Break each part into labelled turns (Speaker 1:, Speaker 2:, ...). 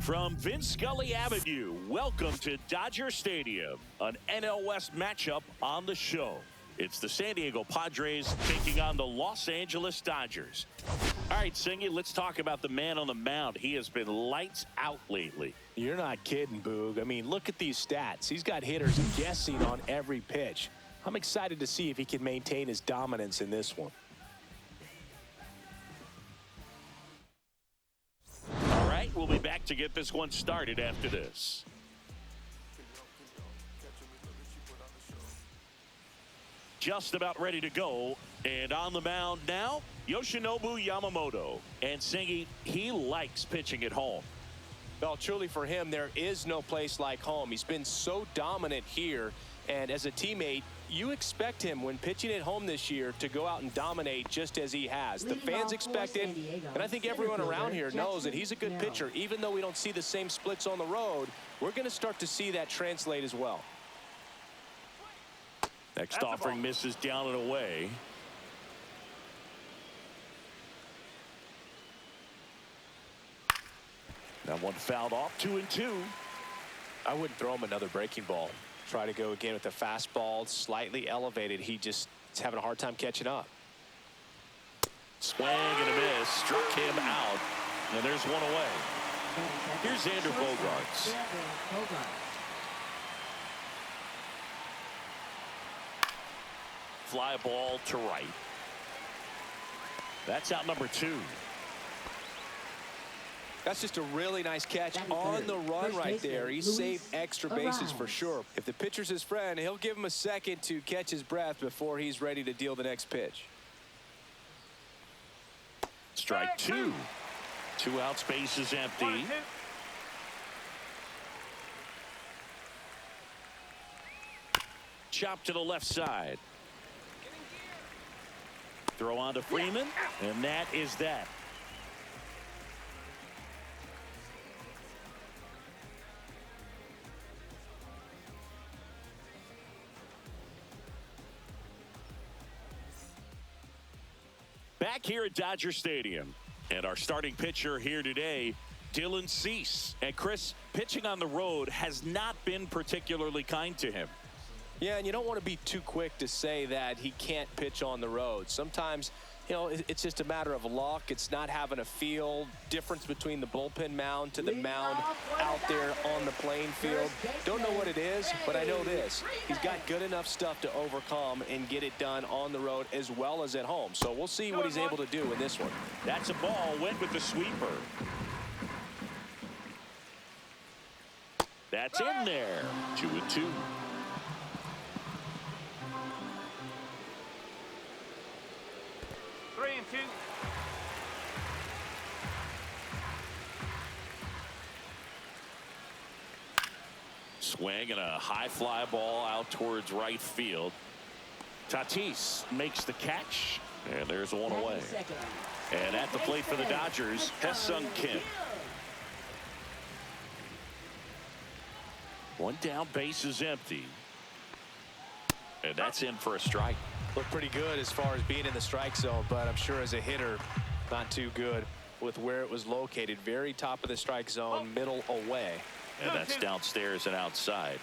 Speaker 1: From Vince Scully Avenue, welcome to Dodger Stadium, an NL West matchup on the show. It's the San Diego Padres taking on the Los Angeles Dodgers. All right, Singy, let's talk about the man on the mound. He has been lights out lately.
Speaker 2: You're not kidding, Boog. I mean, look at these stats. He's got hitters guessing on every pitch. I'm excited to see if he can maintain his dominance in this one.
Speaker 1: All right, we'll be back to get this one started after this. Just about ready to go, and on the mound now, Yoshinobu Yamamoto. And Singy, he likes pitching at home.
Speaker 2: Well, truly for him, there is no place like home. He's been so dominant here, and as a teammate, you expect him when pitching at home this year to go out and dominate just as he has. The fans expect it, and I think everyone around here knows that he's a good pitcher. Even though we don't see the same splits on the road, we're going to start to see that translate as well.
Speaker 1: Next offering misses down and away. That one fouled off, 2-2.
Speaker 2: I wouldn't throw him another breaking ball. Try to go again with the fastball, slightly elevated. He just is having a hard time catching up.
Speaker 1: Swing and a miss, struck him out, and there's one away. Here's Xander Bogaerts. Fly ball to right. That's out number 2.
Speaker 2: That's just a really nice catch on the run right there. He saved extra bases for sure. If the pitcher's his friend, he'll give him a second to catch his breath before he's ready to deal the next pitch.
Speaker 1: Strike 2. 2 outs, base is empty. Chop to the left side. Throw on to Freeman, and that is that. Back here at Dodger Stadium, and our starting pitcher here today, Dylan Cease. And Chris, pitching on the road has not been particularly kind to him.
Speaker 2: Yeah, and you don't want to be too quick to say that he can't pitch on the road. Sometimes, you know, it's just a matter of luck. It's not having a feel. Difference between the bullpen mound to the mound out there on the playing field. Don't know what it is, but I know this. He's got good enough stuff to overcome and get it done on the road as well as at home. So we'll see what he's able to do in this one.
Speaker 1: That's a ball. Went with the sweeper. That's in there. 2-2. Swing and a high fly ball out towards right field. Tatis makes the catch, and there's one away. And at the plate for the Dodgers, Ha-Seong Kim. One down, base is empty. And that's in for a strike.
Speaker 2: Looked pretty good as far as being in the strike zone, but I'm sure as a hitter, not too good with where it was located. Very top of the strike zone, middle away.
Speaker 1: And that's downstairs and outside.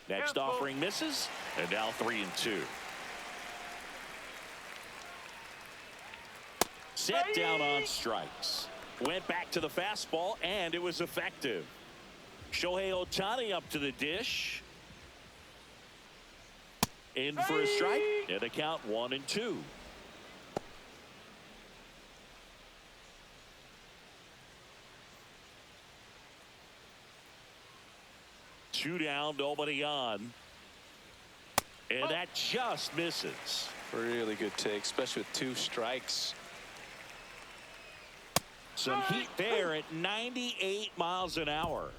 Speaker 1: Next offering misses, and now 3-2. Set down on strikes. Went back to the fastball, and it was effective. Shohei Ohtani up to the dish. In for a strike, and the count 1-2. Two down, nobody on. And that just misses.
Speaker 2: Really good take, especially with 2 strikes.
Speaker 1: Some heat there at 98 miles an hour.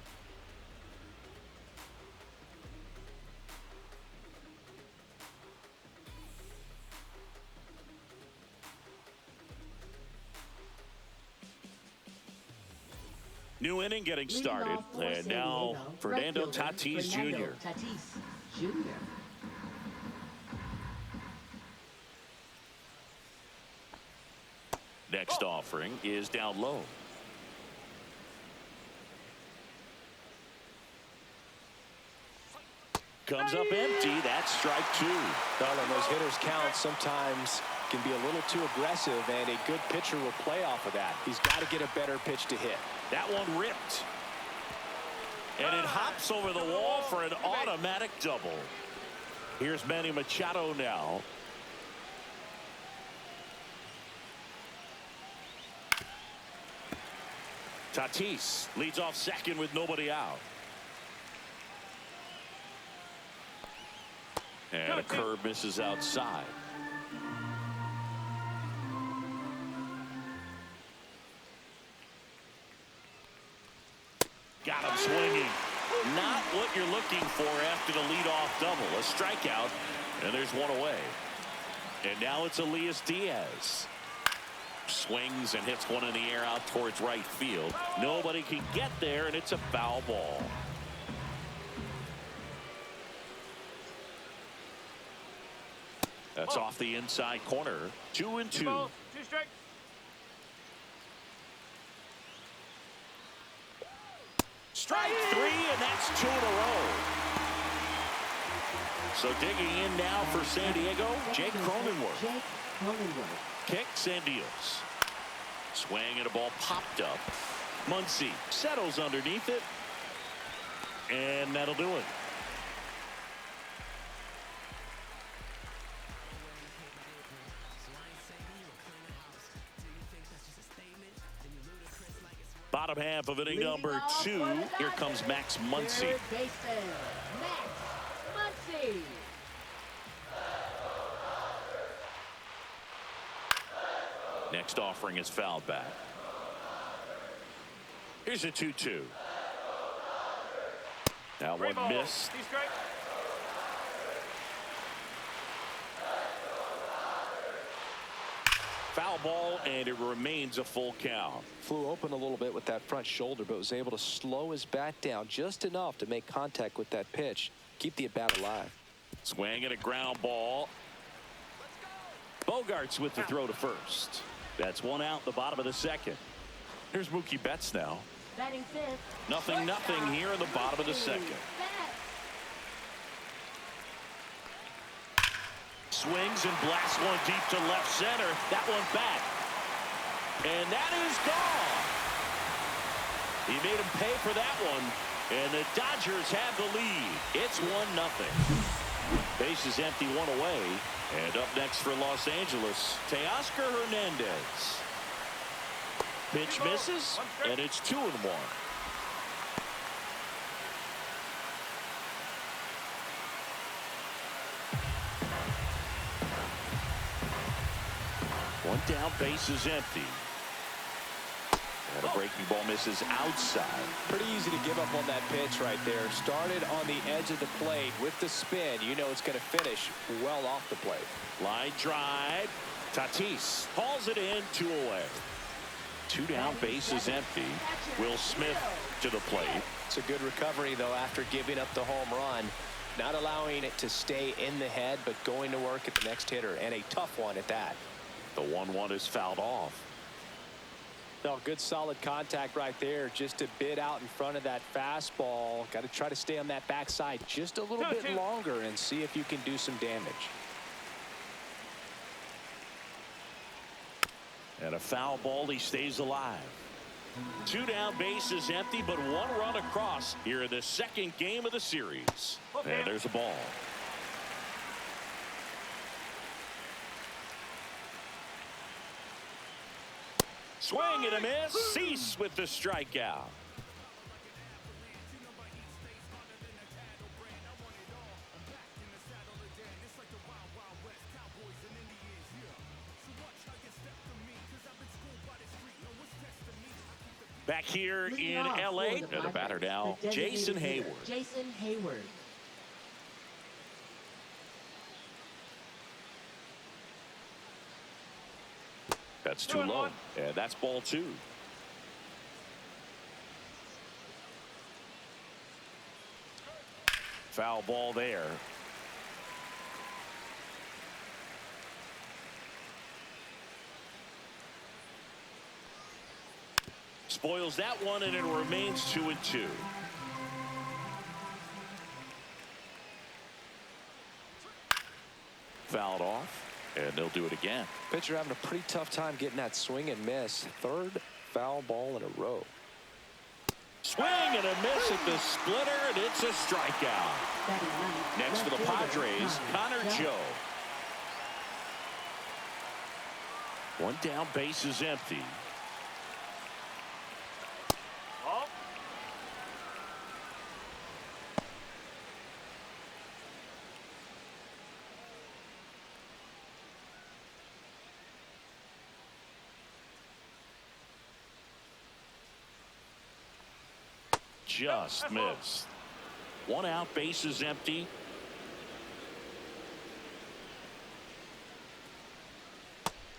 Speaker 1: New inning getting started. And now Fernando Tatis Jr. Next offering is down low. Comes up empty. That's strike two.
Speaker 2: Well, and those hitters count sometimes can be a little too aggressive, and a good pitcher will play off of that. He's got to get a better pitch to hit.
Speaker 1: That one ripped. And it hops over the wall for an automatic double. Here's Manny Machado now. Tatis leads off second with nobody out. And a curve misses outside. Got him swinging. Not what you're looking for after the leadoff double. A strikeout, and there's one away. And now it's Elias Diaz. Swings and hits one in the air out towards right field. Nobody can get there, and it's a foul ball. That's off the inside corner. 2-2.
Speaker 3: 2 strikes.
Speaker 1: Strike three, and that's 2 in a row. So digging in now for San Diego, Jake Cronenworth. Kicks and deals. Swing and a ball popped up. Muncy settles underneath it. And that'll do it. Bottom half of inning number 2. Here comes Max Muncy. Next offering is fouled back. Here's a 2-2. That one missed. Foul ball, and it remains a full count.
Speaker 2: Flew open a little bit with that front shoulder, but was able to slow his bat down just enough to make contact with that pitch. Keep the at-bat alive.
Speaker 1: Swing and a ground ball. Bogarts with the throw to first. That's one out in the bottom of the second. Here's Mookie Betts now.
Speaker 4: Batting fifth.
Speaker 1: Nothing here in the bottom of the second. Swings and blasts one deep to left center. That one back. And that is gone. He made him pay for that one. And the Dodgers have the lead. It's 1-0. Base is empty, one away. And up next for Los Angeles, Teoscar Hernandez. Pitch misses, and it's 2-1. One down, base is empty. And a breaking ball misses outside.
Speaker 2: Pretty easy to give up on that pitch right there. Started on the edge of the plate with the spin. You know it's going to finish well off the plate.
Speaker 1: Line drive. Tatis hauls it in, 2 away. 2 down, base is empty. Will Smith to the plate.
Speaker 2: It's a good recovery, though, after giving up the home run. Not allowing it to stay in the head, but going to work at the next hitter, and a tough one at that.
Speaker 1: The 1-1 is fouled off.
Speaker 2: No, good solid contact right there, just a bit out in front of that fastball. Got to try to stay on that backside just a little bit longer and see if you can do some damage.
Speaker 1: And a foul ball, he stays alive. 2 down, base is empty, but 1 run across here in the second game of the series. And there's a ball. Swing and a miss. Cease with the strikeout. Back here in L.A. and the batter now, Jason Hayward.
Speaker 4: Jason Hayward.
Speaker 1: That's too low, and that's ball 2. Foul ball there. Spoils that one, and it remains 2-2. Fouled off, and they'll do it again.
Speaker 2: Pitcher having a pretty tough time getting that swing and miss. Third foul ball in a row.
Speaker 1: Swing and a miss at the splitter, and it's a strikeout. Next for the Padres, Connor Joe. One down, base is empty. Just missed. One out, base is empty.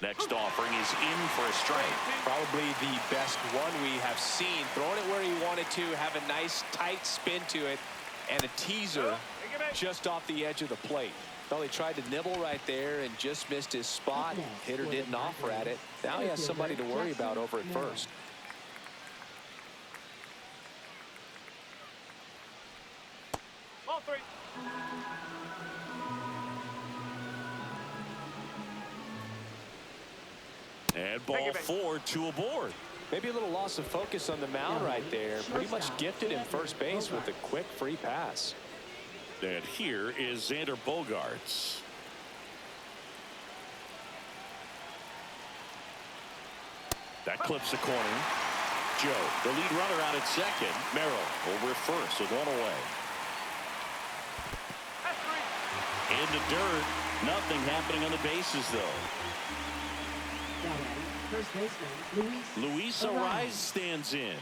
Speaker 1: Next offering is in for a strike.
Speaker 2: Probably the best one we have seen. Throwing it where he wanted to, have a nice tight spin to it, and a teaser just off the edge of the plate. Well, he tried to nibble right there and just missed his spot. Hitter didn't offer at it. Now he has somebody to worry about over at first.
Speaker 1: And ball 4, 2 aboard.
Speaker 2: Maybe a little loss of focus on the mound right there. Pretty much gifted in first base with a quick free pass.
Speaker 1: And here is Xander Bogaerts. That clips the corner. Joe, the lead runner out at second. Merrill over at first with one away. In the dirt. Nothing happening on the bases, though.
Speaker 4: First baseman,
Speaker 1: Luis Ariz stands in.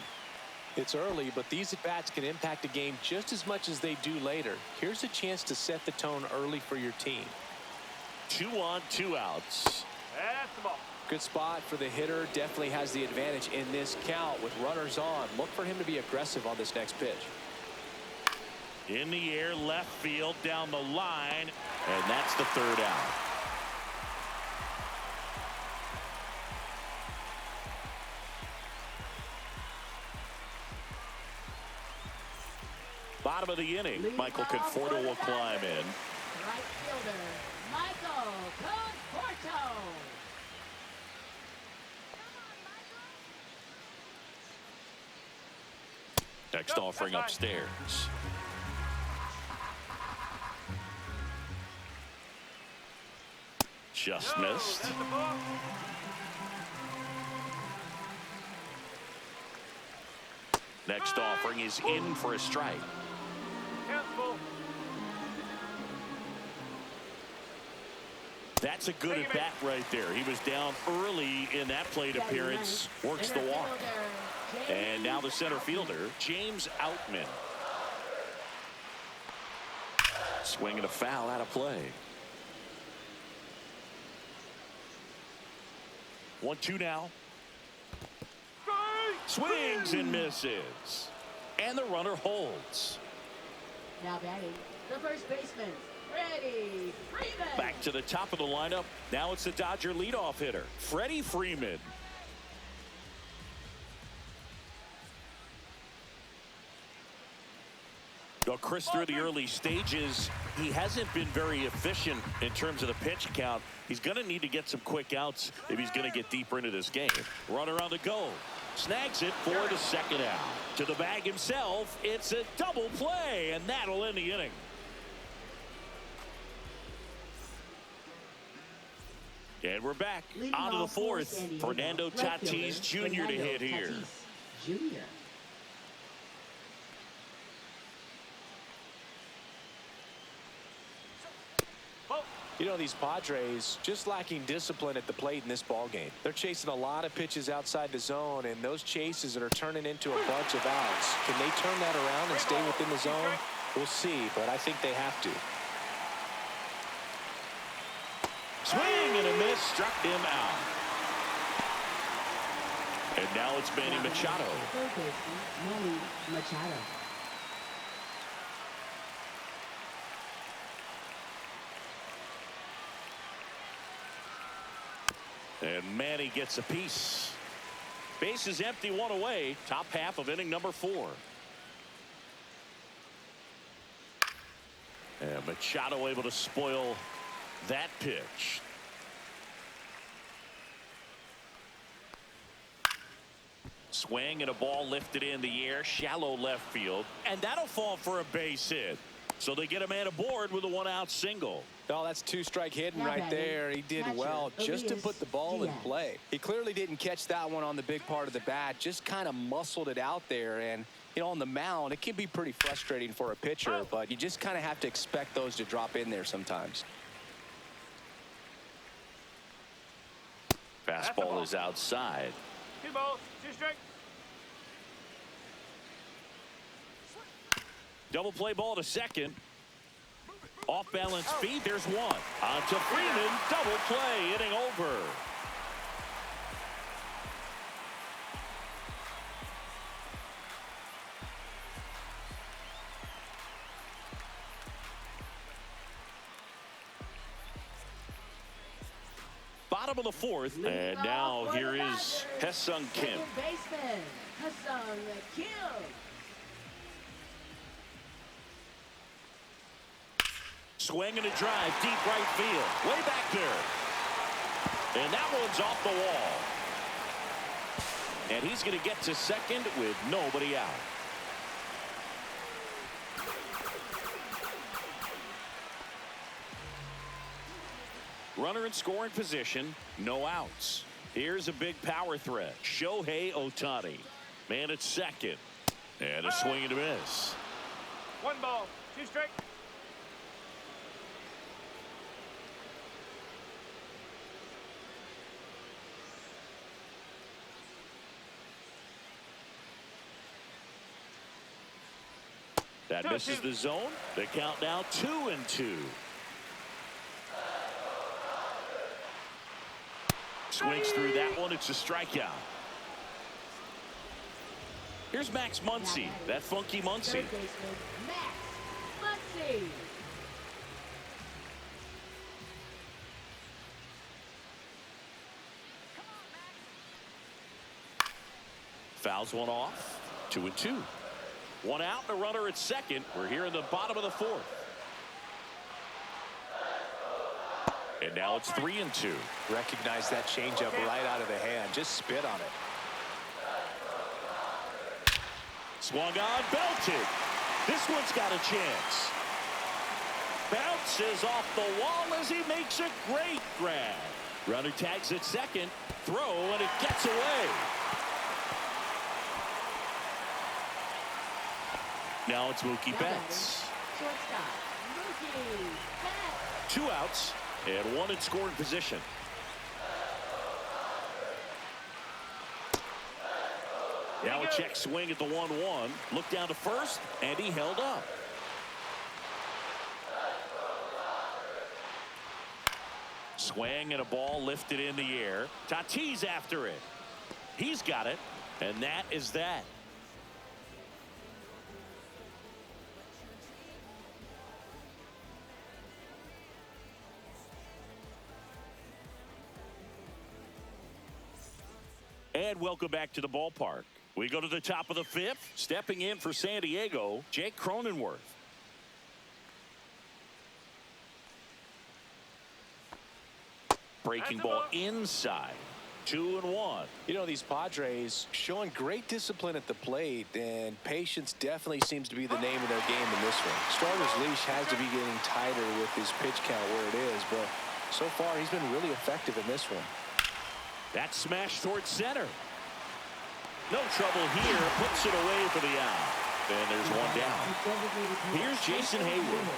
Speaker 2: It's early, but these at-bats can impact a game just as much as they do later. Here's a chance to set the tone early for your team.
Speaker 1: 2 on, 2 outs.
Speaker 2: Good spot for the hitter. Definitely has the advantage in this count with runners on. Look for him to be aggressive on this next pitch.
Speaker 1: In the air, left field, down the line, and that's the third out. Bottom of the inning, Michael Conforto will climb in.
Speaker 4: right fielder, Michael Conforto.
Speaker 1: Next offering upstairs. Just missed. Next offering is in for a strike. That's a good at bat right there. He was down early in that plate appearance. Works the walk. And now the center fielder, James Outman. Swinging a foul out of play. 1-2 now. Swings and misses. And the runner holds.
Speaker 4: Now batting, the first baseman, Freddie Freeman.
Speaker 1: Back to the top of the lineup. Now it's the Dodger leadoff hitter, Freddie Freeman. Well, Chris, through the early stages, he hasn't been very efficient in terms of the pitch count. He's going to need to get some quick outs if he's going to get deeper into this game. Runner on the go. Snags it for the second out. To the bag himself. It's a double play, and that'll end the inning. And we're back on to the fourth. Fernando Tatis Jr. to hit here.
Speaker 4: Jr.
Speaker 2: You know, these Padres just lacking discipline at the plate in this ball game. They're chasing a lot of pitches outside the zone, and those chases that are turning into a bunch of outs. Can they turn that around and stay within the zone? We'll see, but I think they have to.
Speaker 1: Swing and a miss, struck him out. And now it's Manny Machado.
Speaker 4: Third baseman, Manny Machado.
Speaker 1: And Manny gets a piece. Base is empty, one away. Top half of inning number 4. And Machado able to spoil that pitch. Swing and a ball lifted in the air, shallow left field, and that'll fall for a base hit. So they get a man aboard with a 1-out single.
Speaker 2: Oh, that's 2-strike hitting
Speaker 4: Now
Speaker 2: right
Speaker 4: batting,
Speaker 2: there. He did
Speaker 4: catcher,
Speaker 2: well just to
Speaker 4: Elias
Speaker 2: put the ball in
Speaker 4: Diaz.
Speaker 2: play. He clearly didn't catch that one on the big part of the bat, just kind of muscled it out there. And, you know, on the mound, it can be pretty frustrating for a pitcher, but you just kind of have to expect those to drop in there sometimes.
Speaker 1: Fastball is outside.
Speaker 3: 2 balls, 2 strikes.
Speaker 1: Double play ball to second. Off balance feed. There's one. On to Freeman. Double play. Inning over. Bottom of the 4th. And now here is Hesung Kim.
Speaker 4: Second baseman, Hesung Kim.
Speaker 1: Swing and a drive, deep right field. Way back there. And that one's off the wall. And he's going to get to second with nobody out. Runner in scoring position, no outs. Here's a big power threat. Shohei Ohtani. Man at second. And a swing and a miss.
Speaker 3: 1 ball, 2 strikes.
Speaker 1: That misses the zone. The count now 2-2. Swings through that one. It's a strikeout. Here's Max Muncy. That funky Muncy.
Speaker 4: Third baseman, Max Muncy.
Speaker 1: Fouls one off. 2-2. 1 out and a runner at second. We're here in the bottom of the 4th. And now it's 3-2.
Speaker 2: Recognize that changeup right out of the hand. Just spit on it.
Speaker 1: Swung on, belted. This one's got a chance. Bounces off the wall as he makes a great grab. Runner tags at second. Throw, and it gets away. Now it's Mookie Betts.
Speaker 4: Shortstop, Mookie Betts.
Speaker 1: 2 outs and 1 in scoring position. Now a check swing at the 1-1. Look down to first, and he held up. Swing and a ball lifted in the air. Tatis after it. He's got it, and that is that. And welcome back to the ballpark. We go to the top of the 5th. Stepping in for San Diego, Jake Cronenworth. Breaking ball inside. 2-1.
Speaker 2: You know, these Padres showing great discipline at the plate, and patience definitely seems to be the name of their game in this one. Starter's leash has to be getting tighter with his pitch count where it is, but so far he's been really effective in this one.
Speaker 1: That smash towards center. No trouble here. Puts it away for the out. And there's one down. Here's Jason Hayward.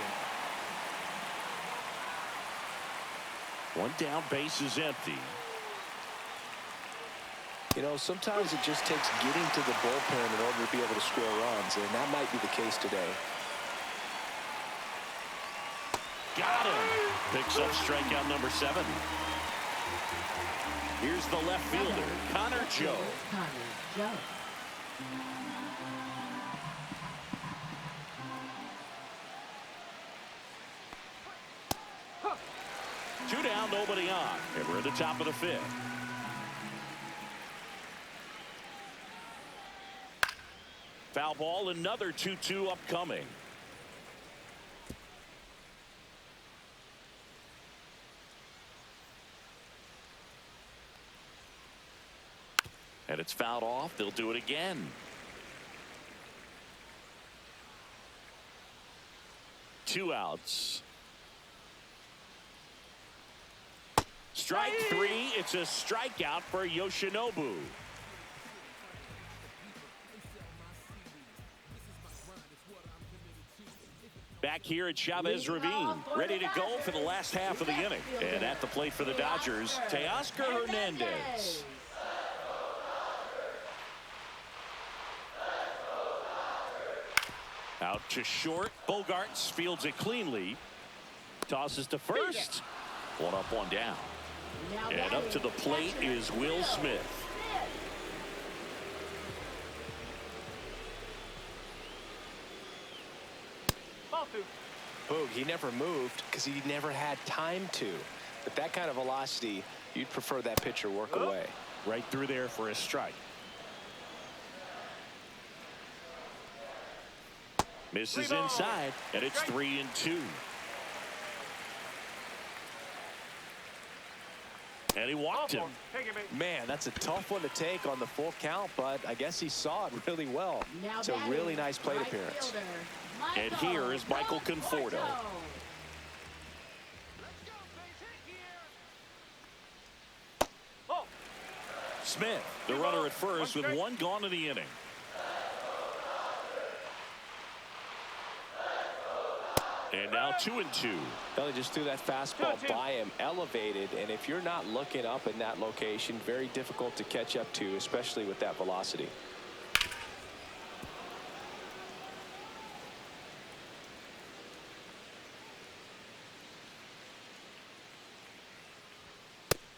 Speaker 1: 1 down, base is empty.
Speaker 2: You know, sometimes it just takes getting to the bullpen in order to be able to score runs, and that might be the case today.
Speaker 1: Got him. Picks up strikeout number 7. Here's the left fielder, Connor Joe.
Speaker 4: Connor Joe.
Speaker 1: Two down, nobody on. And we're at the top of the 5th. Foul ball, another 2-2 upcoming. And it's fouled off. They'll do it again. Two outs. Strike three. It's a strikeout for Yoshinobu. Back here at Chavez Ravine, ready to go for the last half of the inning. And at the plate for the Dodgers, Teoscar Hernandez. Out to short. Bogarts fields it cleanly. Tosses to first. One up, one down. And up to the plate is Will Smith.
Speaker 2: Boog, he never moved because he never had time to. But that kind of velocity, you'd prefer that pitcher work away.
Speaker 1: Right through there for a strike. Misses inside, and it's 3-2. And he walked him.
Speaker 2: Man, that's a tough one to take on the full count, but I guess he saw it really well. It's a really nice plate appearance.
Speaker 1: And here is Michael Conforto. Smith, the runner at first, with one gone in the inning. And now 2-2.
Speaker 2: Well, he just threw that fastball by him, elevated, and if you're not looking up in that location, very difficult to catch up to, especially with that velocity.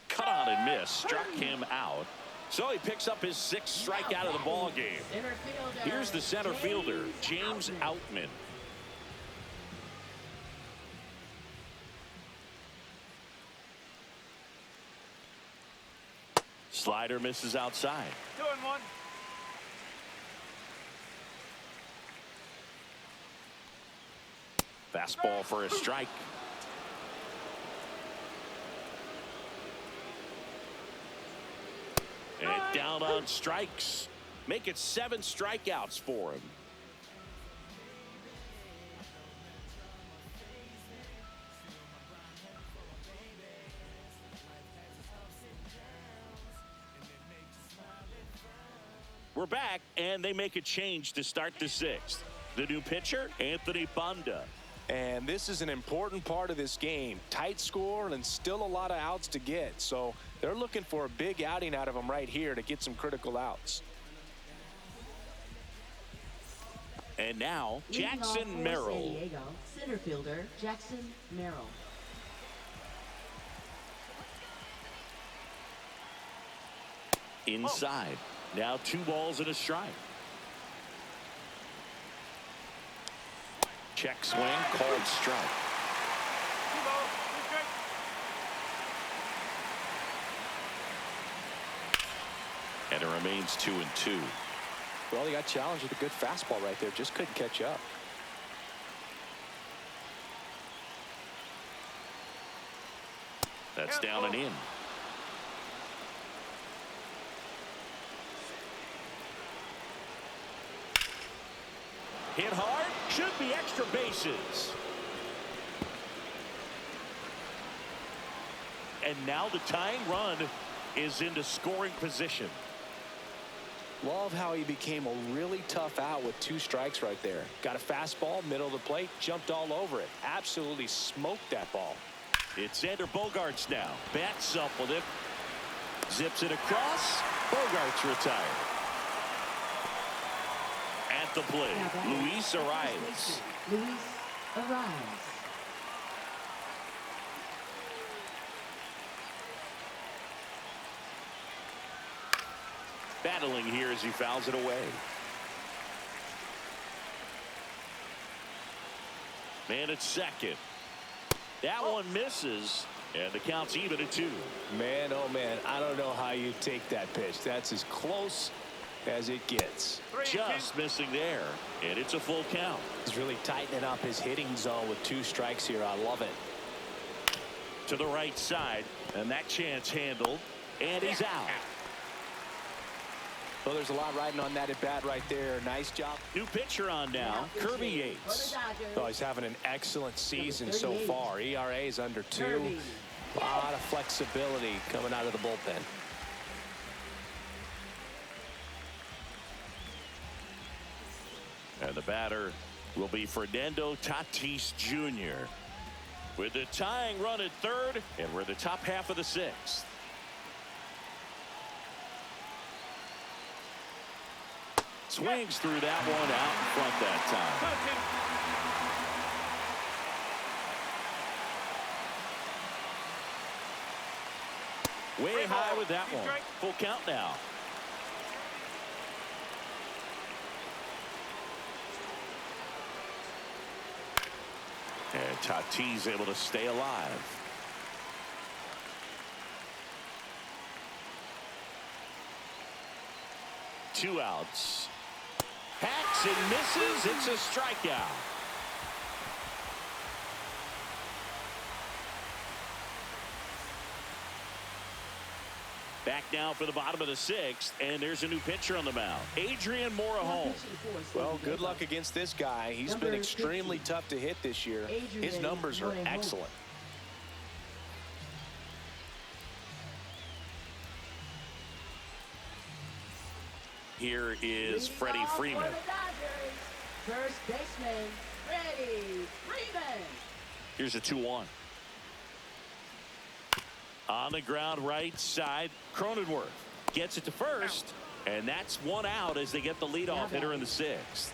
Speaker 1: Cut on and miss, struck him out. So he picks up his sixth strikeout of the ball game. Here's the center fielder, James Outman. Slider misses outside.
Speaker 3: 2-1.
Speaker 1: Fastball for a strike. And down on strikes. Make it 7 strikeouts for him. We're back, and they make a change to start the sixth. The new pitcher, Anthony Banda.
Speaker 2: And this is an important part of this game. Tight score and still a lot of outs to get. So they're looking for a big outing out of him right here to get some critical outs.
Speaker 1: And now, Jackson Merrill.
Speaker 4: Diego, center fielder, Jackson Merrill.
Speaker 1: Inside. Now 2 balls and a strike. Check swing, called strike.
Speaker 3: 2 balls, 2 strikes.
Speaker 1: And it remains 2-2.
Speaker 2: Well, he got challenged with a good fastball right there. Just couldn't catch up.
Speaker 1: That's down and in. Hit hard, should be extra bases. And now the tying run is into scoring position.
Speaker 2: Love how he became a really tough out with 2 strikes right there. Got a fastball, middle of the plate, jumped all over it. Absolutely smoked that ball.
Speaker 1: It's Xander Bogaerts now. Bats up with it. Zips it across. Bogaerts retired. At the plate, Luis Arias.
Speaker 4: Luis Arias.
Speaker 1: Battling here as he fouls it away. Man at second. That one misses, and the count's even at 2.
Speaker 2: Man, oh man, I don't know how you take that pitch. That's as close as it gets.
Speaker 1: Just missing there, and it's a full count.
Speaker 2: He's really tightening up his hitting zone with 2 strikes here. I love it.
Speaker 1: To the right side, and that chance handled, and he's out.
Speaker 2: Well, there's a lot riding on that at bat right there. Nice job.
Speaker 1: New pitcher on now, Kirby Yates.
Speaker 2: Oh, he's having an excellent season so far. ERA is under 2. A lot of flexibility coming out of the bullpen.
Speaker 1: And the batter will be Fernando Tatis Jr. with the tying run at third, and we're the top half of the 6th. Swings through that one out in front that time. Way high with that one. Full count now. And Tatis able to stay alive. Two outs. Hacks and misses. It's a strikeout. Back now for the bottom of the 6th, and there's a new pitcher on the mound, Adrian Morejon.
Speaker 2: Well, good luck against this guy. He's been extremely tough to hit this year. His numbers are excellent.
Speaker 1: Here is Freddie Freeman.
Speaker 4: First baseman, Freddie Freeman.
Speaker 1: Here's a 2-1. On the ground right side, Cronenworth gets it to first, and that's 1 out as they get the leadoff hitter in the 6th.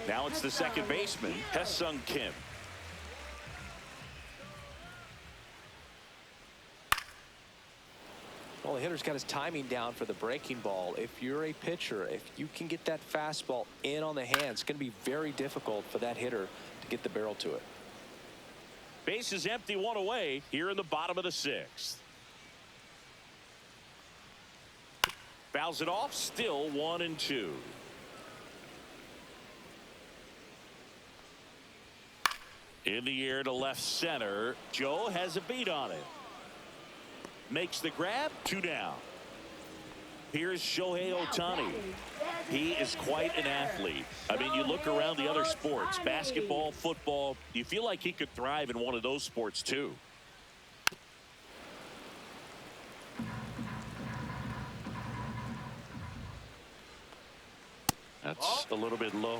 Speaker 1: Now it's the second baseman, Hesung Kim.
Speaker 2: Well, the hitter's got his timing down for the breaking ball. If you're a pitcher, if you can get that fastball in on the hands, it's going to be very difficult for that hitter to get the barrel to it.
Speaker 1: Base is empty, 1 away here in the bottom of the 6th. Fouls it off, still 1-2. In the air to left center. Joe has a beat on it. Makes the grab, 2 down. Here's Shohei Ohtani. He is quite an athlete. I mean, you look around the other sports, basketball, football, you feel like he could thrive in one of those sports too. That's a little bit low.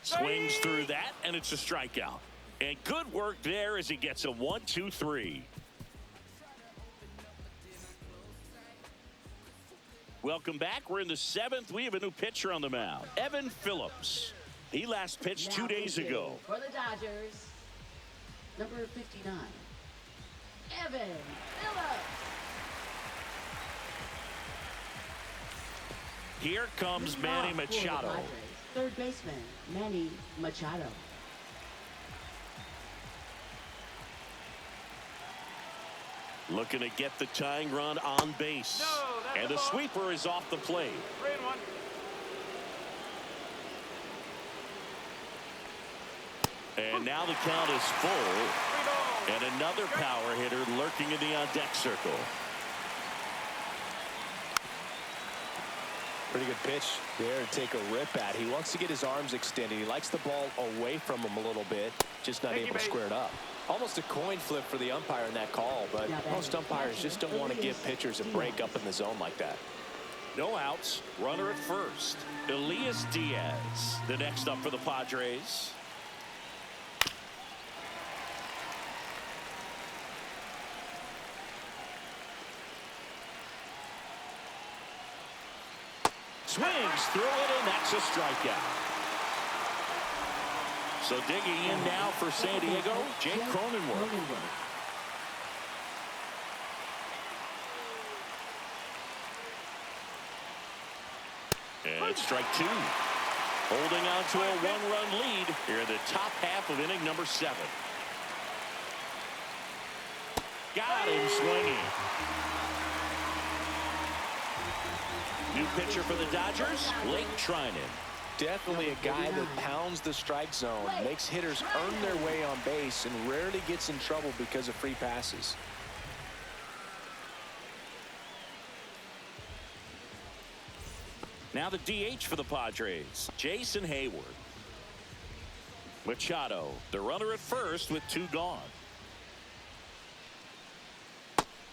Speaker 1: Swings through that, and it's a strikeout. And good work there as he gets a 1-2-3. Welcome back. We're in the 7th. We have a new pitcher on the mound, Evan Phillips. He last pitched 2 days ago.
Speaker 4: For the Dodgers, number 59, Evan Phillips.
Speaker 1: Here comes Manny Machado.
Speaker 4: Third baseman, Manny Machado.
Speaker 1: Looking to get the tying run on base. And the sweeper is off the plate.
Speaker 3: 3-1.
Speaker 1: And now the count is full. And another power hitter lurking in the on-deck circle.
Speaker 2: Pretty good pitch there to take a rip at. He wants to get his arms extended. He likes the ball away from him a little bit, just not able to square it up. Almost a coin flip for the umpire in that call, but most umpires just don't want to give pitchers a break up in the zone like that.
Speaker 1: No outs, runner at first. Elias Diaz, the next up for the Padres. Swings through it, and that's a strikeout. So digging in now for San Diego, Jake Cronenworth. And strike 2. Holding on to a 1-run lead here in the top half of inning number 7. Got him swinging. New pitcher for the Dodgers, Blake Trinan.
Speaker 2: Definitely a guy that pounds the strike zone, makes hitters earn their way on base, and rarely gets in trouble because of free passes.
Speaker 1: Now the DH for the Padres, Jason Hayward. Machado, the runner at first with 2 gone.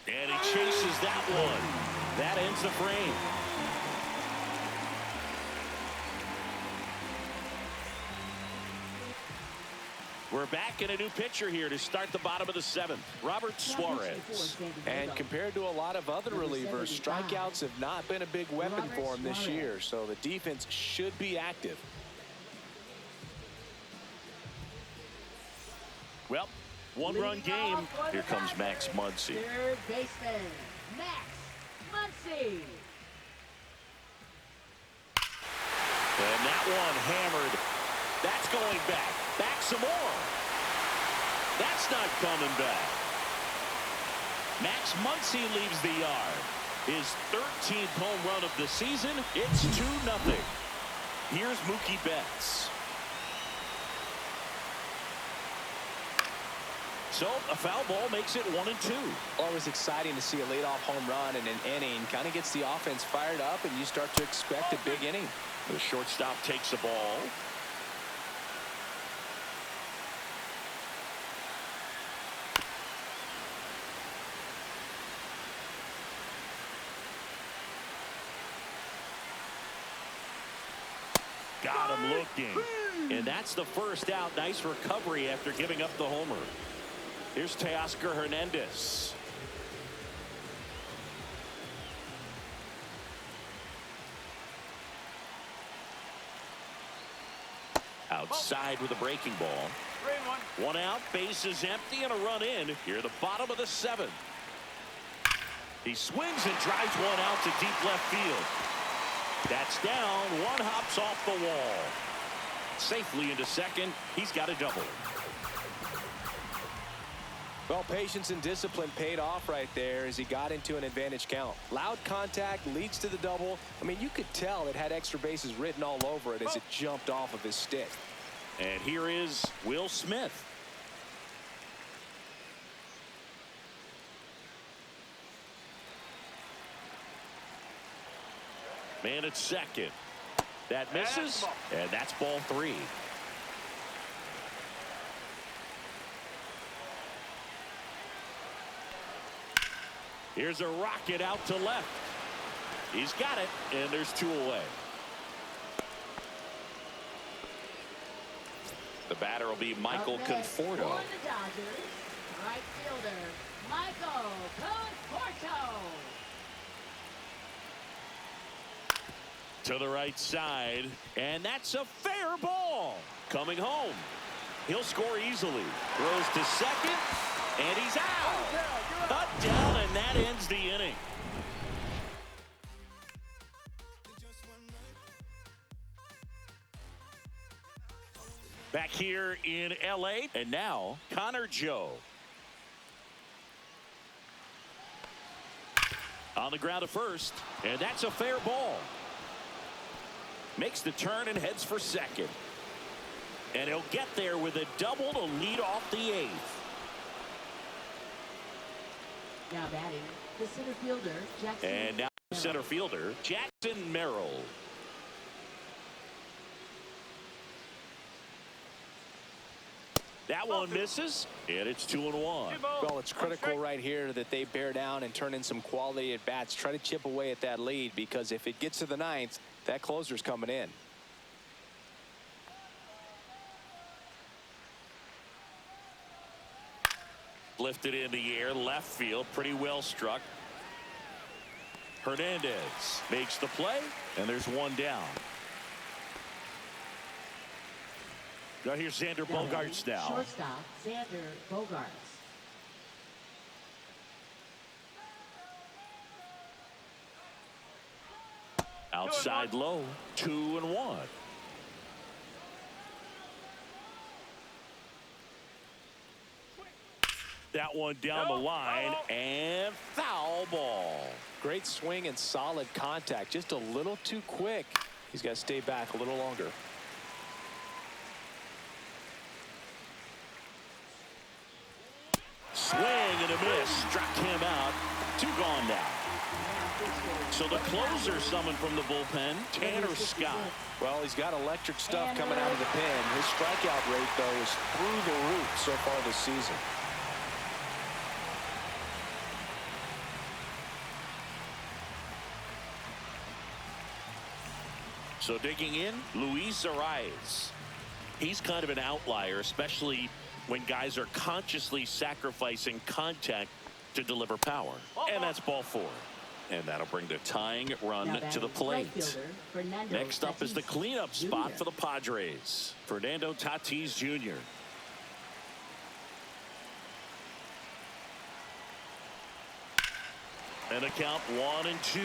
Speaker 1: And he chases that one. That ends the frame. We're back in a new pitcher here to start the bottom of the 7th, Robert Suarez.
Speaker 2: And compared to a lot of other relievers, strikeouts have not been a big weapon for him this year, so the defense should be active.
Speaker 1: Well, 1-run game. Here comes Max Muncy.
Speaker 4: Third baseman, Max Muncy.
Speaker 1: And that one hammered. That's going back. Back some more. That's not coming back. Max Muncy leaves the yard. His 13th home run of the season. It's 2-0. Here's Mookie Betts. So a foul ball makes it 1-2.
Speaker 2: Always exciting to see a leadoff home run in an inning. Kind of gets the offense fired up, and you start to expect a big inning.
Speaker 1: The shortstop takes the ball. Got him looking. And that's the first out. Nice recovery after giving up the homer. Here's Teoscar Hernandez. Outside with a breaking ball.
Speaker 3: 3-1.
Speaker 1: 1 out, base is empty, and a run in. Here, the bottom of the 7th. He swings and drives one out to deep left field. That's down. One hops off the wall. Safely into second. He's got a double.
Speaker 2: Well, patience and discipline paid off right there as he got into an advantage count. Loud contact leads to the double. I mean, you could tell it had extra bases written all over it as it jumped off of his stick.
Speaker 1: And here is Will Smith. Man at second. That misses, and that's ball 3. Here's a rocket out to left. He's got it, and there's 2 away. The batter will be Michael Conforto.
Speaker 4: For the Dodgers, right fielder, Michael Conforto.
Speaker 1: To the right side, and that's a fair ball. Coming home. He'll score easily. Throws to second, and he's out. Cut down, and that ends the inning. Back here in L.A., and now Connor Joe. On the ground to first, and that's a fair ball. Makes the turn and heads for second. And he'll get there with a double to lead off the 8th.
Speaker 4: Now batting, the center fielder, Jackson.
Speaker 1: And now center fielder, Jackson Merrill. That one misses, and it's 2-1.
Speaker 2: Well, it's critical right here that they bear down and turn in some quality at bats. Try to chip away at that lead, because if it gets to the 9th, that closer's coming in.
Speaker 1: Lifted in the air, left field, pretty well struck. Hernandez makes the play, and there's 1 down. Now here's Xander Bogaerts now.
Speaker 4: Shortstop, Xander Bogaerts.
Speaker 1: Outside low, 2-1. That one down the line, and foul ball.
Speaker 2: Great swing and solid contact. Just a little too quick. He's got to stay back a little longer.
Speaker 1: Swing and a miss. Struck him out. 2 gone now. So the closer summoned from the bullpen, Tanner Scott.
Speaker 2: Well, he's got electric stuff coming out of the pen. His strikeout rate, though, is through the roof so far this season.
Speaker 1: So digging in, Luis Arias. He's kind of an outlier, especially when guys are consciously sacrificing contact to deliver power. And that's ball 4. And that'll bring the tying run to the plate. Next up is the cleanup spot for the Padres. Fernando Tatis Jr. And a count 1-2.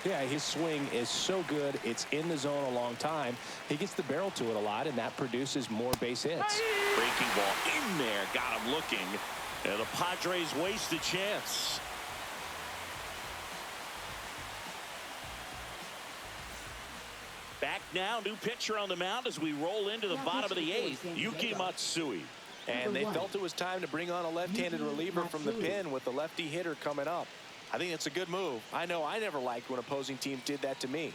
Speaker 2: Yeah, his swing is so good. It's in the zone a long time. He gets the barrel to it a lot, and that produces more base hits.
Speaker 1: Breaking ball in there. Got him looking. And the Padres waste a chance. Back now, new pitcher on the mound as we roll into the bottom of the 8th, Yuki Matsui.
Speaker 2: And they felt it was time to bring on a left-handed reliever from the pen with the lefty hitter coming up. I think it's a good move. I know I never liked when opposing teams did that to me.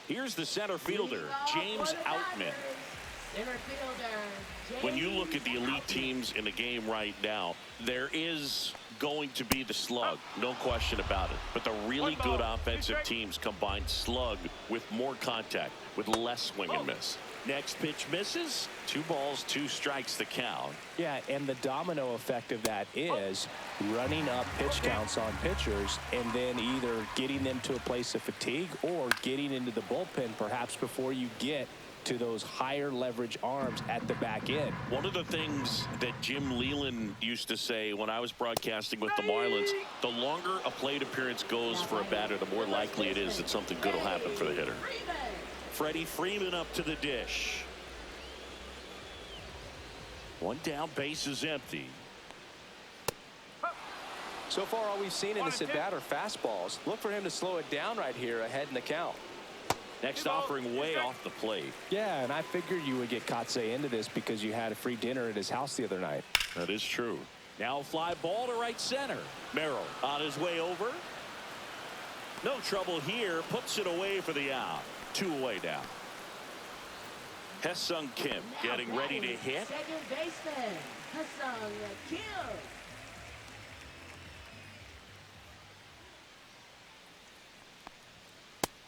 Speaker 1: Here's the center fielder, James Outman. When you look at the elite teams in the game right now, there is going to be the slug, no question about it. But the really good offensive teams combine slug with more contact, with less swing and miss. Next pitch misses. 2 balls, 2 strikes the count.
Speaker 2: Yeah, and the domino effect of that is running up pitch counts on pitchers and then either getting them to a place of fatigue or getting into the bullpen perhaps before you get to those higher leverage arms at the back end.
Speaker 1: One of the things that Jim Leland used to say when I was broadcasting with the Marlins, the longer a plate appearance goes for a batter, the more likely it is that something good will happen for the hitter. Freddie Freeman up to the dish. 1 down, base is empty.
Speaker 2: So far, all we've seen in this at-bat are fastballs. Look for him to slow it down right here ahead in the count.
Speaker 1: Next offering way off the plate.
Speaker 2: Yeah, and I figured you would get Kotsay into this because you had a free dinner at his house the other night.
Speaker 1: That is true. Now a fly ball to right center. Merrill on his way over. No trouble here. Puts it away for the out. 2 away now. Hesung Kim getting ready to hit.
Speaker 4: Second baseman, Hesung Kim.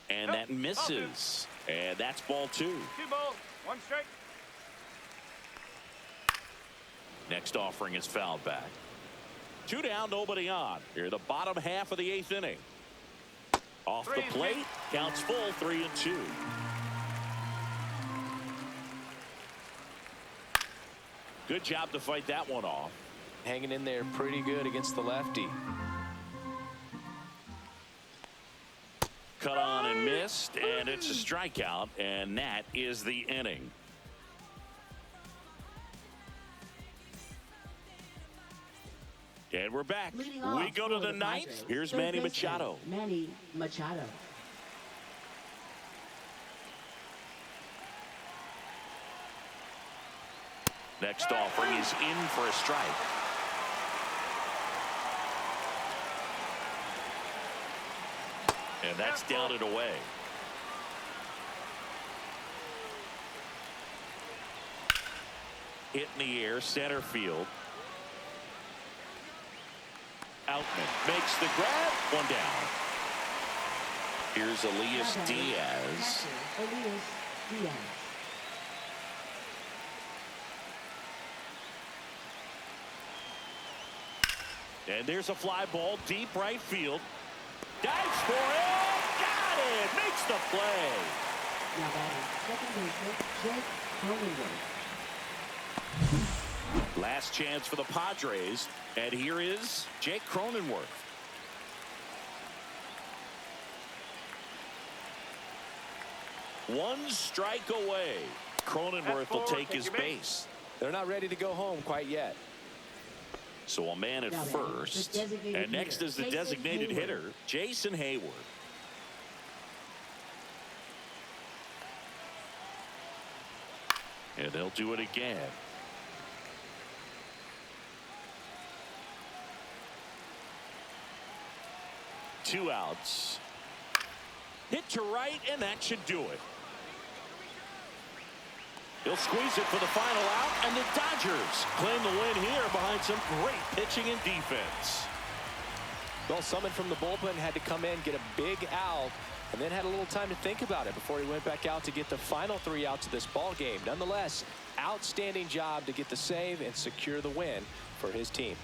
Speaker 1: And that misses. And that's ball 2.
Speaker 3: 2 balls, 1 strike.
Speaker 1: Next offering is fouled back. 2 down, nobody on. Here, the bottom half of the 8th inning. Off the plate, counts full, 3-2. Good job to fight that one off.
Speaker 2: Hanging in there pretty good against the lefty.
Speaker 1: Cut on and missed, and it's a strikeout, and that is the inning. And we're back. We go to the 9th. Here's Manny Machado.
Speaker 4: Manny Machado.
Speaker 1: Next offering is in for a strike. And that's down and away. Hit in the air, center field. Outman makes the grab, 1 down. Here's Elias Diaz.
Speaker 4: Elias Diaz.
Speaker 1: And there's a fly ball deep right field. Dives for it. Got it. Makes the play.
Speaker 4: Now batting second baseman, Jake Cronenworth.
Speaker 1: Last chance for the Padres. And here is Jake Cronenworth. One strike away. Cronenworth will take his base.
Speaker 2: They're not ready to go home quite yet.
Speaker 1: So a man at
Speaker 4: Now
Speaker 1: first.
Speaker 4: the designated
Speaker 1: And next
Speaker 4: hitter,
Speaker 1: is the
Speaker 4: Jason
Speaker 1: designated
Speaker 4: Hayward.
Speaker 1: hitter, Jason Hayward. And they'll do it again. Two outs. Hit to right, and that should do it. He'll squeeze it for the final out, and the Dodgers claim the win here behind some great pitching and defense.
Speaker 2: Well, someone from the bullpen had to come in, get a big out, and then had a little time to think about it before he went back out to get the final 3 outs of this ball game. Nonetheless, outstanding job to get the save and secure the win for his team.